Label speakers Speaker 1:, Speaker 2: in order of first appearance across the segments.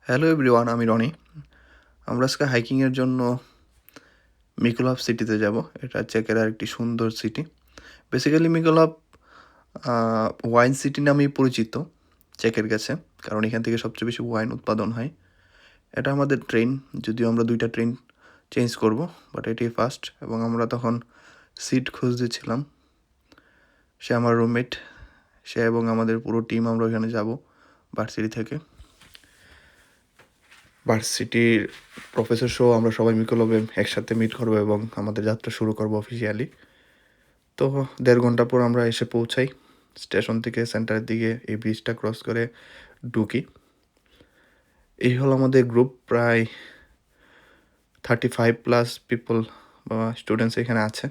Speaker 1: Hello everyone, আমি রনি। আমরা আজকে হাইকিংয়ের জন্য মিকোলাভ সিটিতে যাব। এটা চেকের একটি সুন্দর সিটি। বেসিক্যালি মিকোলাভ ওয়াইন সিটি নামেই পরিচিত চেকের কাছে, কারণ এখান থেকে সবচেয়ে বেশি ওয়াইন উৎপাদন হয়। এটা আমাদের ট্রেন, যদিও আমরা 2টা ট্রেন চেঞ্জ করব, বাট এটাই ফার্স্ট। এবং আমরা তখন সিট খুঁজতেছিলাম। সে আমার রুমমেট, সে এবং আমাদের পুরো টিম আমরা ওইখানে যাব ভার্সিটি থেকে। ভার্সিটির প্রফেসর সহ আমরা সবাই মিকোলাভে একসাথে মিট করবো এবং আমাদের যাত্রা শুরু করবো অফিসিয়ালি। তো 1.5 ঘন্টা পর আমরা এসে পৌঁছাই স্টেশন থেকে সেন্টারের দিকে। এই ব্রিজটা ক্রস করে ঢুকি। এই হলো আমাদের গ্রুপ, প্রায় 35+ পিপল বা স্টুডেন্টস এখানে আছে।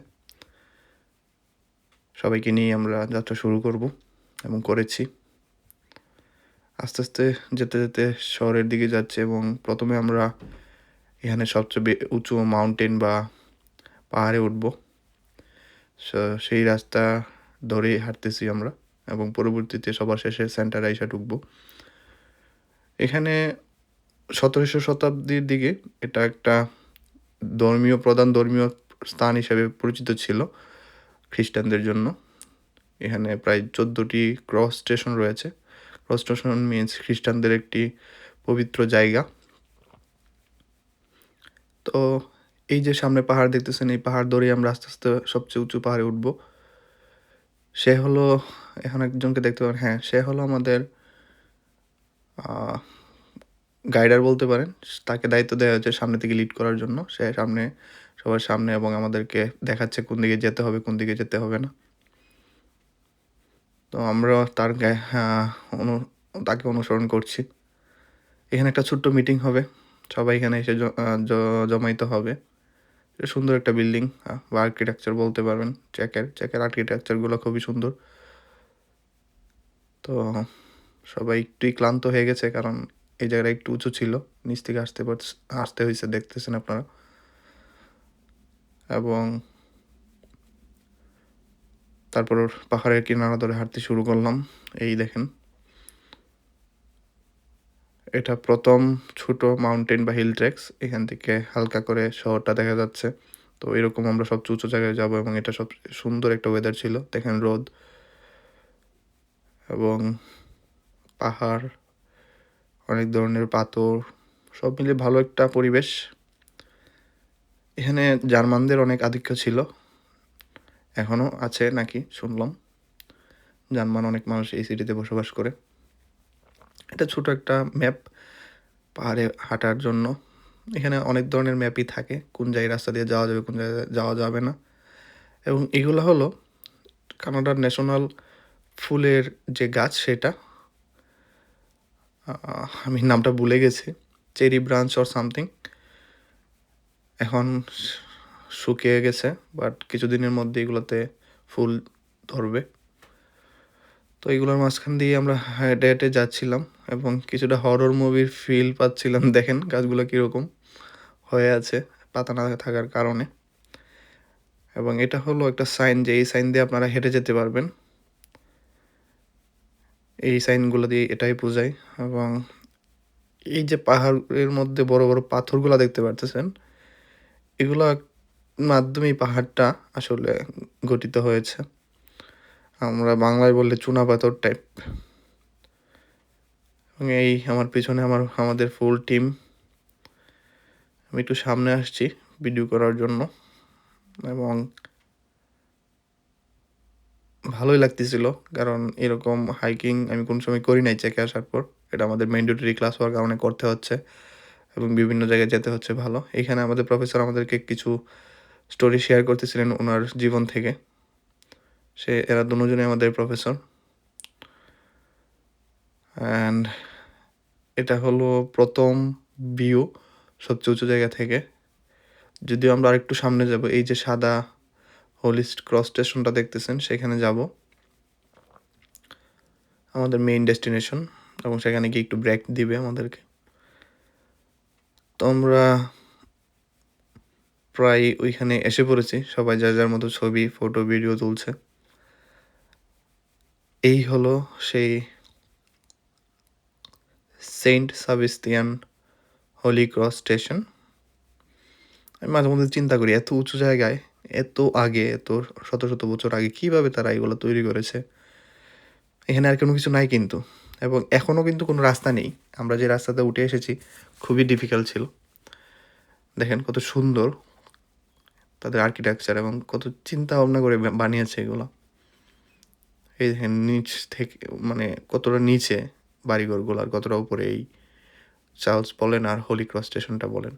Speaker 1: সবাইকে নিয়ে আমরা যাত্রা শুরু করব এবং করেছি। আস্তে আস্তে যেতে যেতে শহরের দিকে যাচ্ছে এবং প্রথমে আমরা এখানে সবচেয়ে উঁচু মাউন্টেন বা পাহাড়ে উঠব। সেই রাস্তা ধরেই হাঁটতেছি আমরা এবং পরবর্তীতে সবার শেষে সেন্টারে এসে ঢুকবো। এখানে 17শো শতাব্দীর দিকে এটা একটা প্রধান ধর্মীয় স্থান হিসেবে পরিচিত ছিল খ্রিস্টানদের জন্য। এখানে প্রায় 14টি ক্রস স্টেশন রয়েছে। ক্রস স্টেশন মিনস খ্রিস্টানদের একটি পবিত্র জায়গা। তো এই যে সামনে পাহাড় দেখতেছেন, এই পাহাড় ধরেই আমরা আস্তে আস্তে সবচেয়ে উঁচু পাহাড়ে উঠবো। সে হলো, এখন একজনকে দেখতে পারেন, হ্যাঁ সে হলো আমাদের গাইডার বলতে পারেন। তাকে দায়িত্ব দেওয়া হয়েছে সামনে থেকে লিড করার জন্য। সে সামনে, সবার সামনে, এবং আমাদেরকে দেখাচ্ছে কোন দিকে যেতে হবে কোন দিকে যেতে হবে না। তো আমরা তাকে অনুসরণ করছি। এখানে একটা ছোট্ট মিটিং হবে, সবাই এখানে এসে জমাইতে হবে। সুন্দর একটা বিল্ডিং বা আর্কিটেকচার বলতে পারবেন। চেকের আর্কিটেকচারগুলো খুবই সুন্দর। তো সবাই একটুই ক্লান্ত হয়ে গেছে, কারণ এই জায়গাটা একটু উঁচু ছিল, নিচ থেকে আসতে হয়েছে, দেখতেছেন আপনারা। এবং তারপর পাহাড়ের কিনারা ধরে হাঁটতে শুরু করলাম। এই দেখেন, এটা প্রথম ছোট মাউন্টেন বা হিল ট্রেক্স। এখান থেকে হালকা করে শহরটা দেখা যাচ্ছে। তো এরকম আমরা সবচেয়ে উঁচু জায়গায় যাব এবং এটা সব সুন্দর একটা ওয়েদার ছিল। দেখেন রোদ এবং পাহাড়, অনেক ধরনের পাথর, সব মিলিয়ে ভালো একটা পরিবেশ। এখানে জার্মানদের অনেক আধিক্য ছিল, এখনও আছে নাকি শুনলাম। জার্মান অনেক মানুষ এই সিটিতে বসবাস করে। এটা ছোট একটা ম্যাপ পাহাড়ে হাঁটার জন্য। এখানে অনেক ধরনের ম্যাপই থাকে, কোন জায়গায় রাস্তা দিয়ে যাওয়া যাবে কোন জায়গায় যাওয়া যাবে না। এবং এগুলো হলো কানাডার ন্যাশনাল ফুলের যে গাছ, সেটা আমি নামটা ভুলে গেছি, চেরি ব্রাঞ্চ অর সামথিং। এখন শুকিয়ে গেছে, বাট কিছুদিনের মধ্যে এগুলোতে ফুল ধরবে। তো এগুলোর মাঝখান দিয়ে আমরা হেঁটে হেঁটে যাচ্ছিলাম এবং কিছুটা হরর মুভির ফিল পাচ্ছিলাম। দেখেন গাছগুলো কীরকম হয়ে আছে পাতা না থাকার কারণে। এবং এটা হলো একটা সাইন, যে এই সাইন দিয়ে আপনারা হেঁটে যেতে পারবেন। এই সাইনগুলো দিয়ে এটাই বোঝায়। এবং এই যে পাহাড়ের মধ্যে বড় বড় পাথরগুলো দেখতে পারতেছেন, এগুলো মাধ্যমে এই পাহাড়টা আসলে গঠিত হয়েছে। আমরা বাংলায় বললে চুনা পাথর টাইপ। এবং এই আমার পিছনে আমাদের ফুল টিম। আমি একটু সামনে আসছি ভিডিও করার জন্য এবং ভালোই লাগতেছিল, কারণ এরকম হাইকিং আমি কোনো সময় করি নাই চেকে আসার পর। এটা আমাদের ম্যান্ডেটরি ক্লাস হওয়ার কারণে করতে হচ্ছে এবং বিভিন্ন জায়গায় যেতে হচ্ছে। ভালো, এখানে আমাদের প্রফেসর আমাদেরকে কিছু স্টোরি শেয়ার করতেছিলেন ওনার জীবন থেকে। এরা দুজনেই আমাদের প্রফেসর। অ্যান্ড এটা হলো প্রথম ভিউ সবচেয়ে উঁচু জায়গা থেকে। যদিও আমরা আরেকটু সামনে যাব, এই যে সাদা হোলিস্ট ক্রস স্টেশনটা দেখতেছেন, সেখানে যাব, আমাদের মেইন ডেস্টিনেশন। এবং সেখানে গিয়ে একটু ব্রেক দিবে আমাদেরকে। তো আমরা প্রায় ওইখানে এসে পড়েছি, সবাই যার যার মতো ছবি ফটো ভিডিও তুলছে। এই হলো সেই সেন্ট সাবিস্তিয়ান হোলি ক্রস স্টেশন। আমি মাঝে মধ্যে চিন্তা করি এত উঁচু জায়গায়, এত আগে, এত শত শত বছর আগে কীভাবে তারা এগুলো তৈরি করেছে। এখানে আর কোনো কিছু নাই কিন্তু, এবং এখনও কিন্তু কোনো রাস্তা নেই। আমরা যে রাস্তাতে উঠে এসেছি খুবই ডিফিকাল্ট ছিল। দেখেন কত সুন্দর তাদের আর্কিটেকচার এবং কত চিন্তা ভাবনা করে বানিয়েছে এগুলো। এই দেখেন নিচ থেকে মানে কতটা নিচে বাড়িঘরগুলো আর কতটা উপরে এই চার্লস বলেন আর হোলি ক্রস স্টেশনটা বলেন।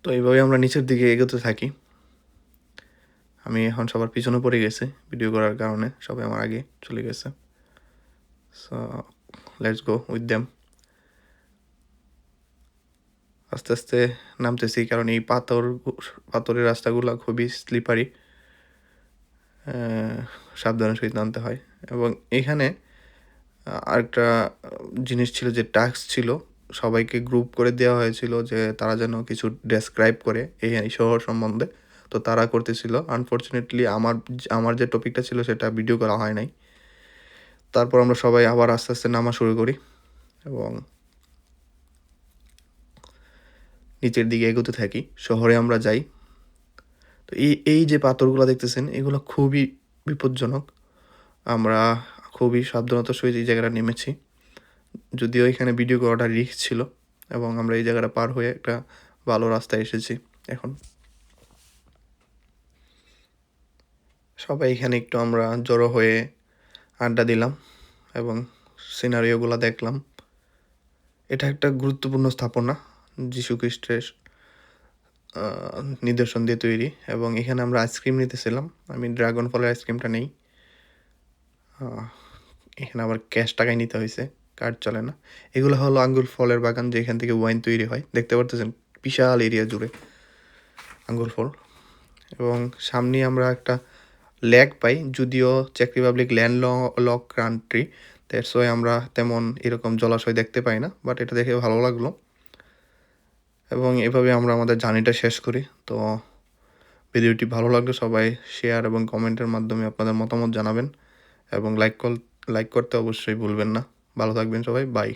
Speaker 1: তো এইভাবে আমরা নিচের দিকে এগোতে থাকি। আমি এখন সবার পিছনে পড়ে গেছি ভিডিও করার কারণে, সবাই আমার আগে চলে গেছে। So let's go with them. আস্তে আস্তে নামতেছি কারণ এই পাথরের রাস্তাগুলো খুবই স্লিপারি, সাবধানের সহিত নামতে হয়। এবং এখানে আরেকটা জিনিস ছিল যে টাস্ক ছিল, সবাইকে গ্রুপ করে দেওয়া হয়েছিল যে তারা যেন কিছু ডেসক্রাইব করে এই শহর সম্বন্ধে। তো তারা করতেছিল। আনফর্চুনেটলি আমার যে টপিকটা ছিল সেটা ভিডিও করা হয় নাই। তারপর আমরা সবাই আবার আস্তে আস্তে নামা শুরু করি এবং নিচের দিকে এগোতে থাকি। শহরে আমরা যাই। তো এই যে পাথরগুলো দেখতেছেন এগুলো খুবই বিপজ্জনক। আমরা খুবই সাবধানতার সহিত এই জায়গাটা নেমেছি, যদিও এখানে ভিডিও করাটা রিস্ক ছিল, এবং আমরা এই জায়গাটা পার হয়ে একটা ভালো রাস্তায় এসেছি। এখন সবাই এখানে একটু আমরা জড়ো হয়ে আড্ডা দিলাম এবং সিনারিওগুলো দেখলাম। এটা একটা গুরুত্বপূর্ণ স্থাপনা, যীশু খ্রিস্টের নিদর্শন দিয়ে তৈরি। এবং এখানে আমরা আইসক্রিম নিতেছিলাম। আমি ড্রাগন ফলের আইসক্রিমটা নেই। এখানে আবার ক্যাশ টাকায় নিতে হয়েছে, কার্ড চলে না। এগুলো হলো আঙ্গুর ফলের বাগান, যেখান থেকে ওয়াইন তৈরি হয়। দেখতে পারতেছেন বিশাল এরিয়া জুড়ে আঙ্গুর ফল। এবং সামনে আমরা একটা লেক পাই, যদিও চেক Republic land lock country, that's why আমরা তেমন এরকম জলাশয় দেখতে পাই না, বাট এটা দেখে ভালো লাগলো। এবং এভাবে আমরা আমাদের জার্নিটা শেষ করি। তো ভিডিওটি ভালো লাগলে সবাই শেয়ার এবং কমেন্টের মাধ্যমে আপনাদের মতামত জানাবেন, এবং লাইক করতে অবশ্যই ভুলবেন না। ভালো থাকবেন সবাই, বাই।